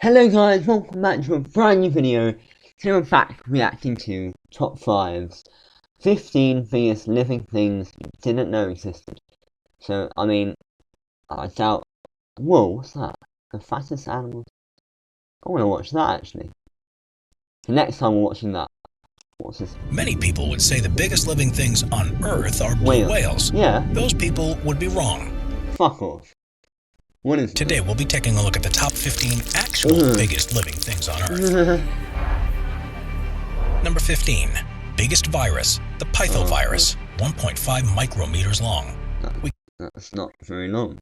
Hello guys, welcome back to a brand new video. Today we're back reacting to top 5s, 15 biggest living things you didn't know existed. So, I doubt... Whoa, what's that? The fattest animals? I want to watch that actually. The next time we're watching that. What's this? Many people would say the biggest living things on Earth are blue whales. Yeah. Those people would be wrong. Fuck off. What is Today we'll be taking a look at the top 15 actual biggest living things on Earth. Number 15. Biggest virus, the pythovirus, 1.5 micrometers long. That's not very long.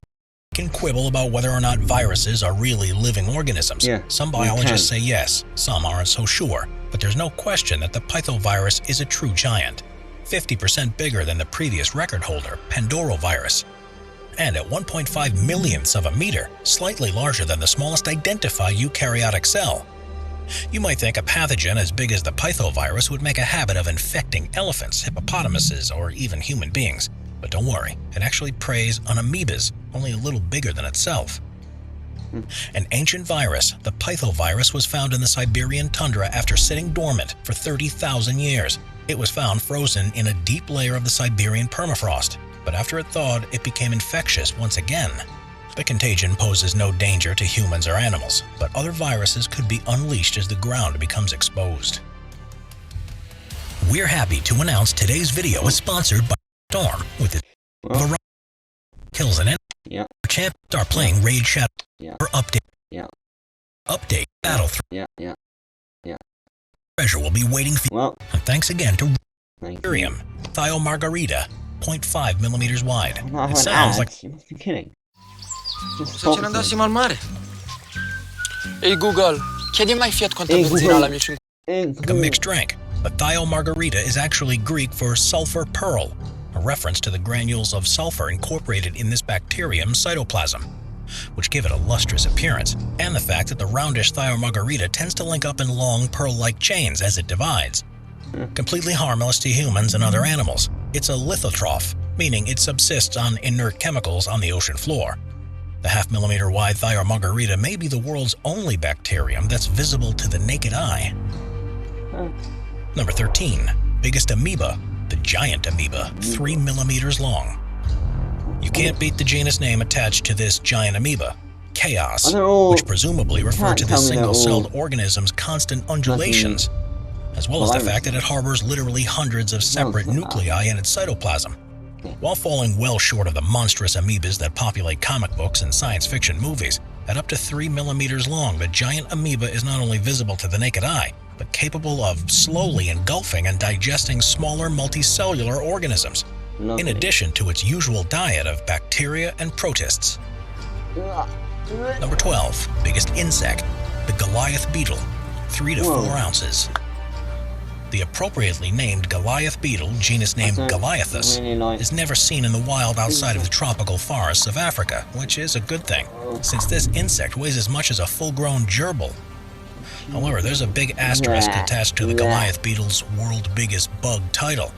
We can quibble about whether or not viruses are really living organisms. Yeah, some biologists say yes, some aren't so sure. But there's no question that the pythovirus is a true giant, 50% bigger than the previous record holder, Pandorovirus. And at 1.5 millionths of a meter, slightly larger than the smallest identified eukaryotic cell. You might think a pathogen as big as the pythovirus would make a habit of infecting elephants, hippopotamuses, or even human beings. But don't worry, it actually preys on amoebas, only a little bigger than itself. An ancient virus, the pythovirus was found in the Siberian tundra after sitting dormant for 30,000 years. It was found frozen in a deep layer of the Siberian permafrost. But after it thawed, it became infectious once again. The contagion poses no danger to humans or animals, but other viruses could be unleashed as the ground becomes exposed. We're happy to announce today's video is sponsored by Storm with its kills and Yeah. champions are playing Raid Shadow for update. Yeah. Update Battle 3. Yeah. Treasure will be waiting for you. Well, And thanks again to thank you. Ethereum, Thio Margarita, 0.5 millimeters wide. It sounds like you must be kidding. Just Se ce ne andassimo al mare? Ehi Google, chiedi mai Fiat quanta Ehi, benzina ha la Google. mia a mixed drink, but Thio Margarita is actually Greek for sulfur pearl, a reference to the granules of sulfur incorporated in this bacterium's cytoplasm, which give it a lustrous appearance, and the fact that the roundish Thio Margarita tends to link up in long pearl-like chains as it divides. Completely harmless to humans and other animals, it's a lithotroph, meaning it subsists on inert chemicals on the ocean floor. The half-millimeter wide Thio Margarita may be the world's only bacterium that's visible to the naked eye. Number 13. Biggest amoeba, the giant amoeba, 3 millimeters long. You can't beat the genus name attached to this giant amoeba, Chaos, which presumably referred to this single-celled organism's constant undulations, as well as the fact that it harbors literally hundreds of separate nuclei in its cytoplasm. While falling well short of the monstrous amoebas that populate comic books and science fiction movies, at up to 3 millimeters long, the giant amoeba is not only visible to the naked eye, but capable of slowly engulfing and digesting smaller multicellular organisms, in addition to its usual diet of bacteria and protists. Number 12. Biggest insect, the Goliath beetle, 3 to 4 ounces. The appropriately named Goliath beetle, genus name Goliathus, is never seen in the wild outside of the tropical forests of Africa, which is a good thing, since this insect weighs as much as a full-grown gerbil. However, there's a big asterisk attached to the Goliath beetle's world biggest bug title.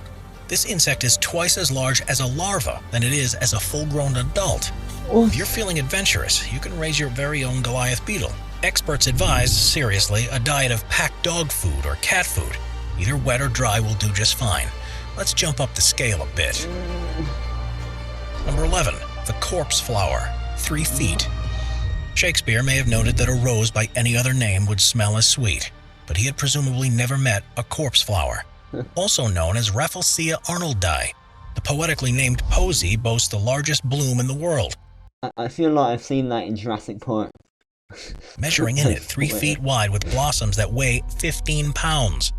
This insect is twice as large as a larva than it is as a full-grown adult. If you're feeling adventurous, you can raise your very own Goliath beetle. Experts advise, seriously, a diet of packed dog food or cat food. Either wet or dry will do just fine. Let's jump up the scale a bit. Number 11. The corpse flower, 3 feet. Shakespeare may have noted that a rose by any other name would smell as sweet, but he had presumably never met a corpse flower, also known as Rafflesia arnoldii. The poetically named posy boasts the largest bloom in the world, I feel like I've seen that in Jurassic Park. measuring in at 3 feet wide with blossoms that weigh 15 pounds.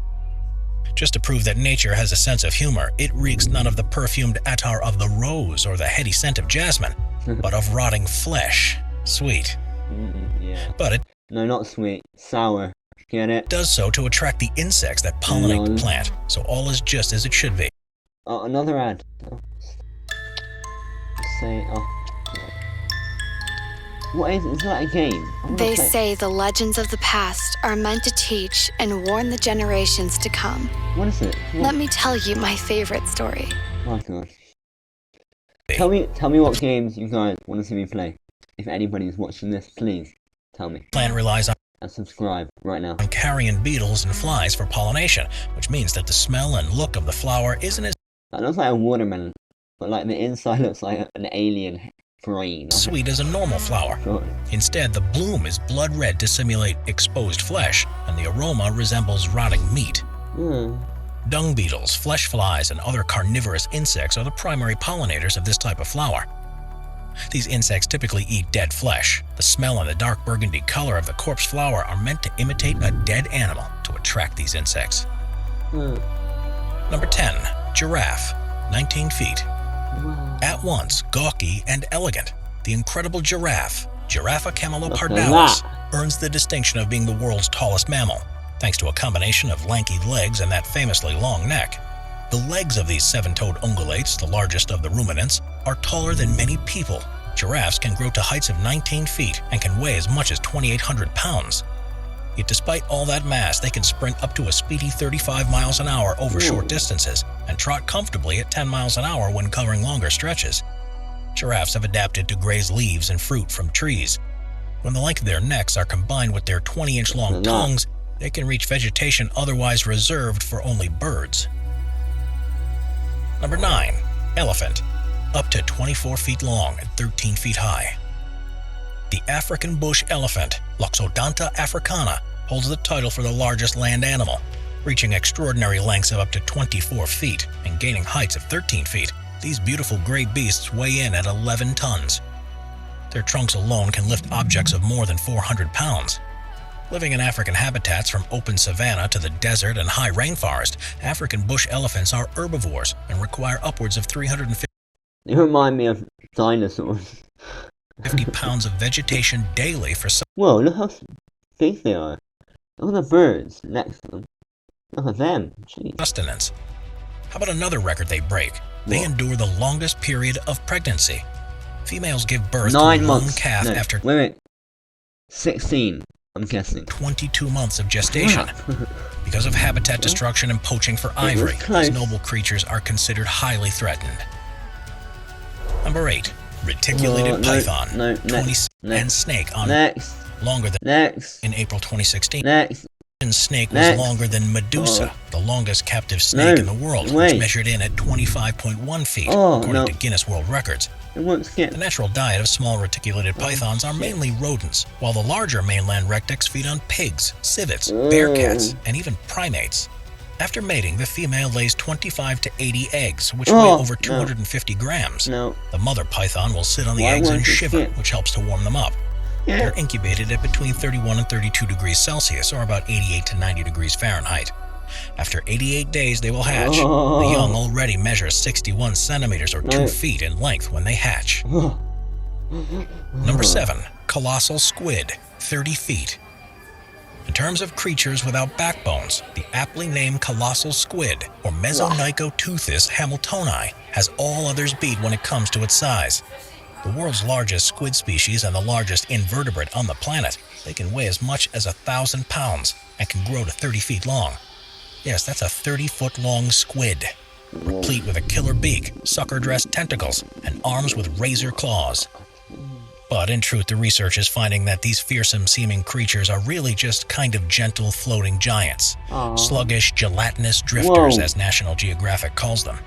Just to prove that nature has a sense of humor, it reeks none of the perfumed attar of the rose or the heady scent of jasmine, but of rotting flesh. Sweet. Yeah. But it No, not sweet. Sour. Get it? does so to attract the insects that pollinate the plant, so all is just as it should be. Oh, another ad. Say, What is that a game? They say the legends of the past are meant to teach and warn the generations to come. What is it? Let me tell you my favorite story. Oh god. Tell me what games you guys want to see me play. If anybody's watching this, please tell me. Plant relies on and subscribe right now. on carrion beetles and flies for pollination, which means that the smell and look of the flower isn't as That looks like a watermelon, but like the inside looks like an alien brain. sweet as a normal flower. God. Instead, the bloom is blood red to simulate exposed flesh, and the aroma resembles rotting meat. Hmm. Dung beetles, flesh flies, and other carnivorous insects are the primary pollinators of this type of flower. These insects typically eat dead flesh. The smell and the dark burgundy color of the corpse flower are meant to imitate a dead animal to attract these insects. Hmm. Number 10. Giraffe, 19 feet. Wow. At once gawky and elegant, the incredible giraffe, Giraffa Look at camelopardalis, that. earns the distinction of being the world's tallest mammal, thanks to a combination of lanky legs and that famously long neck. The legs of these seven-toed ungulates, the largest of the ruminants, are taller than many people. Giraffes can grow to heights of 19 feet and can weigh as much as 2,800 pounds. Yet despite all that mass, they can sprint up to a speedy 35 miles an hour over short distances and trot comfortably at 10 miles an hour when covering longer stretches. Giraffes have adapted to graze leaves and fruit from trees. When the length of their necks are combined with their 20-inch long tongues, they can reach vegetation otherwise reserved for only birds. Number 9. Elephant, up to 24 feet long and 13 feet high. The African bush elephant, Loxodonta africana, holds the title for the largest land animal, reaching extraordinary lengths of up to 24 feet and gaining heights of 13 feet. These beautiful gray beasts weigh in at 11 tons. Their trunks alone can lift objects of more than 400 pounds. Living in African habitats from open savanna to the desert and high rainforest, African bush elephants are herbivores and require upwards of 350 They remind me of dinosaurs. pounds of vegetation daily for Whoa, look how big they are. Look at the birds next to them. Look at them. Jeez. sustenance. How about another record they break? They What? endure the longest period of pregnancy. Females give birth 9 to a months. lone calf No, after wait. 16, I'm guessing. 22 months of gestation. Crap. Because of habitat destruction and poaching for ivory, close. these noble creatures are considered highly threatened. Number 8. Reticulated No, python, no, 20 next, and snake on Next. longer than Next. in April 2016. Next. And snake was Next. longer than Medusa, Oh. the longest captive snake No, in the world, wait. which measured in at 25.1 feet, Oh, according no. to Guinness World Records. It won't skip. The natural diet of small reticulated pythons are mainly rodents, while the larger mainland rectics feed on pigs, civets, bearcats, and even primates. After mating, the female lays 25 to 80 eggs, which weigh Oh, over no. 250 grams. No. The mother python will sit on the Why eggs won't and it shiver, skip? which helps to warm them up. Yeah. They're incubated at between 31 and 32 degrees Celsius, or about 88 to 90 degrees Fahrenheit. After 88 days, they will hatch. Oh. The young already measure 61 centimeters or 2 No. feet in length when they hatch. Number 7. Colossal squid, 30 feet. In terms of creatures without backbones, the aptly named colossal squid, or Mesonychoteuthis hamiltoni, has all others beat when it comes to its size. The world's largest squid species and the largest invertebrate on the planet, they can weigh as much as 1,000 pounds and can grow to 30 feet long. Yes, that's a 30-foot-long squid, replete with a killer beak, sucker-dressed tentacles, and arms with razor claws. But in truth, the research is finding that these fearsome-seeming creatures are really just kind of gentle floating giants. Aw. Sluggish, gelatinous drifters, Whoa. as National Geographic calls them.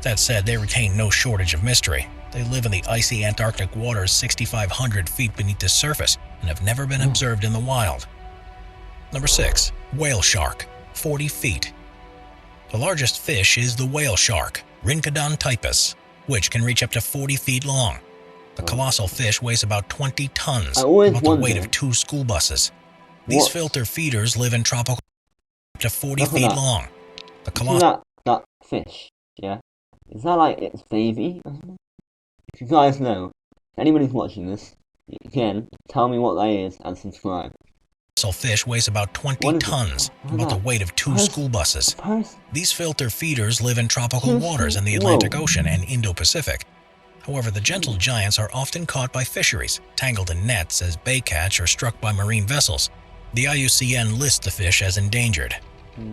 That said, they retain no shortage of mystery. They live in the icy Antarctic waters 6,500 feet beneath the surface and have never been observed in the wild. Number 6. Whale shark, 40 feet. The largest fish is the whale shark, Rhincodon typus, which can reach up to 40 feet long. The colossal fish weighs about 20 tons, I always about the weight wondered. of 2 school buses. These What? filter feeders live in tropical up to 40 Look at feet that. long. The See colossal that fish, yeah? Is that like its baby? or something? If you guys know, if anybody's watching this, you can tell me what that is and subscribe. fish weighs about 20 What is it? tons, What is about the that? weight of 2 Pers- school buses. Person? These filter feeders live in tropical Whoa. waters in the Atlantic Ocean and Indo-Pacific. However, the gentle giants are often caught by fisheries, tangled in nets as baycatch or struck by marine vessels. The IUCN lists the fish as endangered.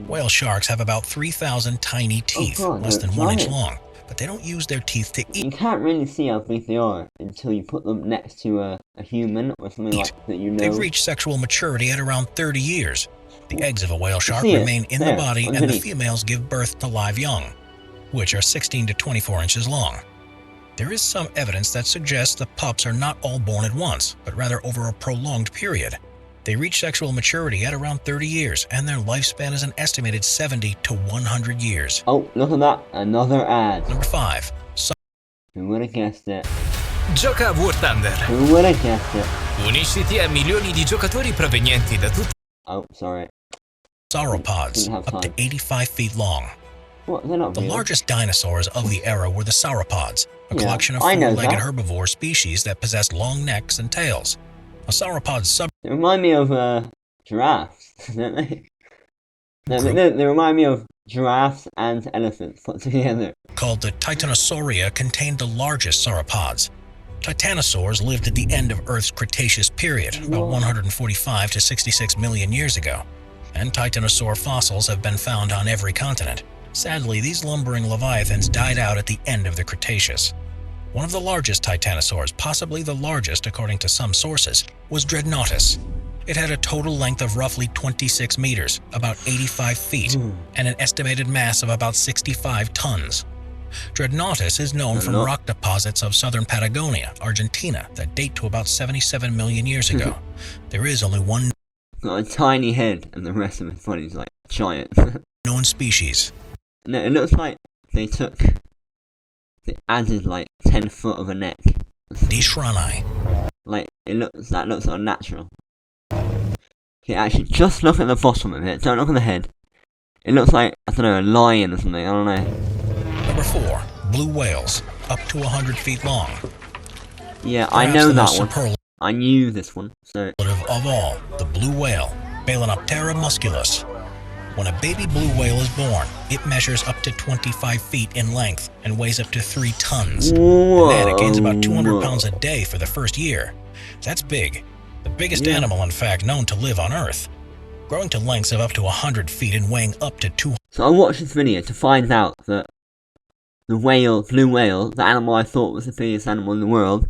Whale sharks have about 3,000 tiny teeth, God, less they're than 1 inch giant. long, but they don't use their teeth to You eat. can't really see how big they are until you put them next to a human or something like that, you know. They've reached sexual maturity at around 30 years. The eggs of a whale shark see it, remain in the there, body, and the underneath. females give birth to live young, which are 16 to 24 inches long. There is some evidence that suggests the pups are not all born at once, but rather over a prolonged period. They reach sexual maturity at around 30 years, and their lifespan is an estimated 70 to 100 years. Oh, look at that, another ad. Number 5. Who would have guessed it? Gioca a War Thunder. Who would have guessed it? Unisciti a milioni di giocatori provenienti da tutti. Oh, sorry. Sauropods, Didn't have up to time. 85 feet long. What? They're not The real. largest dinosaurs of the era were the sauropods, a Yeah, collection of I know four-legged that. herbivore species that possessed long necks and tails. A sauropod They remind me of giraffes, don't they? No, Group. they remind me of giraffes and elephants put together. called the Titanosauria contained the largest sauropods. Titanosaurs lived at the end of Earth's Cretaceous period, about Whoa. 145 to 66 million years ago, and titanosaur fossils have been found on every continent. Sadly, these lumbering leviathans died out at the end of the Cretaceous. One of the largest titanosaurs, possibly the largest according to some sources, was Dreadnoughtus. It had a total length of roughly 26 meters, about 85 feet, and an estimated mass of about 65 tons. Dreadnoughtus is known from Hello? rock deposits of southern Patagonia, Argentina, that date to about 77 million years ago. There is only one Got a tiny head, and the rest of his body's like giant. known species. No, it looks like they added like 10 foot of a neck. Dishrani. Like that looks unnatural. Okay, actually, just look at the bottom of it. Don't look at the head. It looks like, I don't know, a lion or something. I don't know. Number 4. Blue whales, up to 100 feet long. Yeah, I Perhaps know the that most one. superlative I knew this one. So of all, the blue whale, Balanoptera musculus. When a baby blue whale is born, it measures up to 25 feet in length and weighs up to 3 tons. And then it gains about 200 pounds a day for the first year. That's big. The biggest Yeah. animal, in fact, known to live on Earth. Growing to lengths of up to 100 feet and weighing up to 200 So I watched this video to find out that the blue whale, the animal I thought was the biggest animal in the world,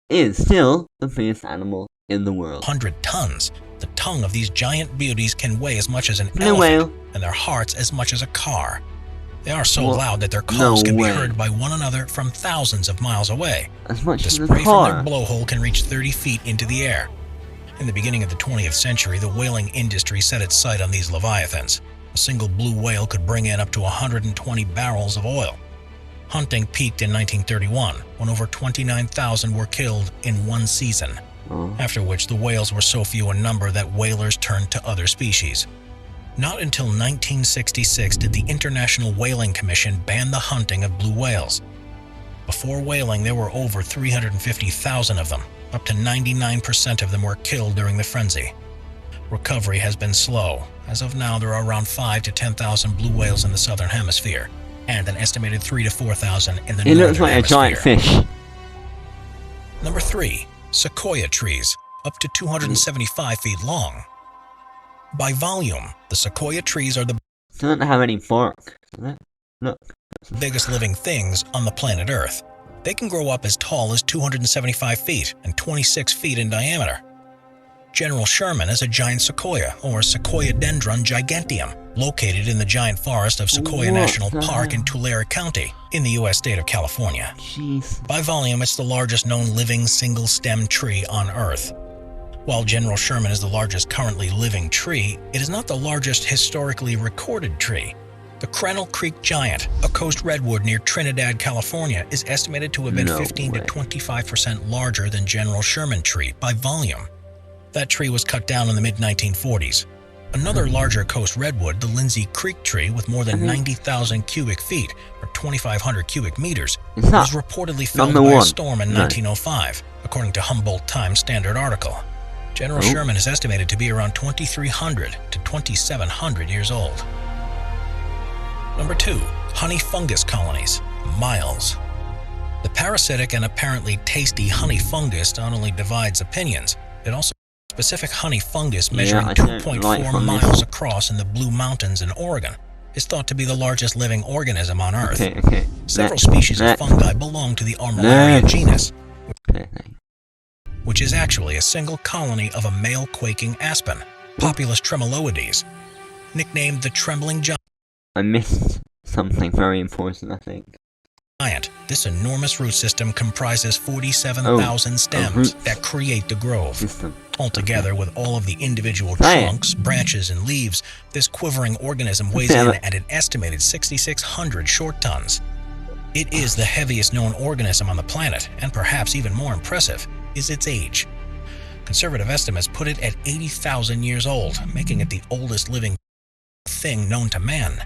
is still the biggest animal in the world. tons. The tongue of these giant beauties can weigh as much as an Blue elephant, whale. and their hearts as much as a car. They are so What? loud that their calls No can way. be heard by one another from thousands of miles away. As much The as a spray from their car. blowhole can reach 30 feet into the air. In the beginning of the 20th century, the whaling industry set its sight on these leviathans. A single blue whale could bring in up to 120 barrels of oil. Hunting peaked in 1931, when over 29,000 were killed in one season, Oh. after which the whales were so few in number that whalers turned to other species. Not until 1966 did the International Whaling Commission ban the hunting of blue whales. Before whaling, there were over 350,000 of them. Up to 99% of them were killed during the frenzy. Recovery has been slow. As of now, there are around 5 to 10,000 blue whales in the southern hemisphere, and an estimated 3 to 4,000 in the It northern looks like a hemisphere. giant fish. Number 3. Sequoia trees, up to 275 feet long. By volume, the sequoia trees are the Doesn't have any bark, does it? Look. biggest living things on the planet Earth. They can grow up as tall as 275 feet and 26 feet in diameter. General Sherman is a giant sequoia, or Sequoia dendron giganteum, located in the giant forest of Sequoia What National the Park in hell? Tulare County, in the U.S. state of California. Jeez. By volume, it's the largest known living single-stem tree on Earth. While General Sherman is the largest currently living tree, it is not the largest historically recorded tree. The Crennel Creek Giant, a coast redwood near Trinidad, California, is estimated to have been No 15 to way. 25% larger than General Sherman tree by volume. That tree was cut down in the mid-1940s. Another larger coast redwood, the Lindsay Creek tree, with more than 90,000 cubic feet, or 2,500 cubic meters, Is that was reportedly felled number by a one? storm in No. 1905, according to Humboldt Times Standard article. General Oh. Sherman is estimated to be around 2,300 to 2,700 years old. Number 2. Honey fungus colonies, miles. The parasitic and apparently tasty honey fungus not only divides opinions, it also specific honey fungus measuring I don't 2.4 like fungus. miles across in the Blue Mountains in Oregon is thought to be the largest living organism on Earth. Okay. Several species of fungi belong to the Armillaria genus, which is actually a single colony of a male quaking aspen, Populus tremuloides, nicknamed the trembling I missed something very important, I think. giant. This enormous root system comprises 47,000 stems that create the grove. Altogether, with all of the individual trunks, branches, and leaves, this quivering organism weighs in at an estimated 6,600 short tons. It is the heaviest known organism on the planet, and perhaps even more impressive is its age. Conservative estimates put it at 80,000 years old, making it the oldest living thing known to man.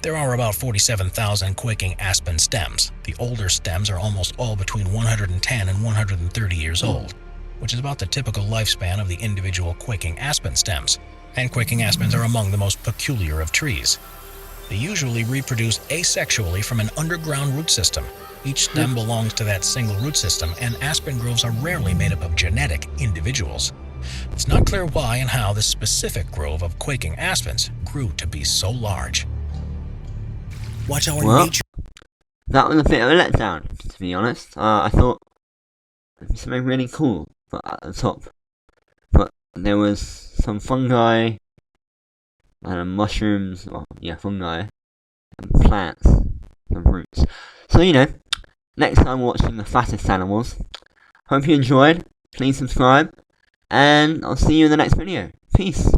There are about 47,000 quaking aspen stems. The older stems are almost all between 110 and 130 years old, which is about the typical lifespan of the individual quaking aspen stems. And quaking aspens are among the most peculiar of trees. They usually reproduce asexually from an underground root system. Each stem belongs to that single root system, and aspen groves are rarely made up of genetic individuals. It's not clear why and how this specific grove of quaking aspens grew to be so large. Watch our nature. That was a bit of a letdown, to be honest. I thought it'd be something really cool, but at the top. But there was some fungi, and mushrooms, fungi, and plants, and roots. So, next time watching the fattest animals. Hope you enjoyed. Please subscribe, and I'll see you in the next video. Peace.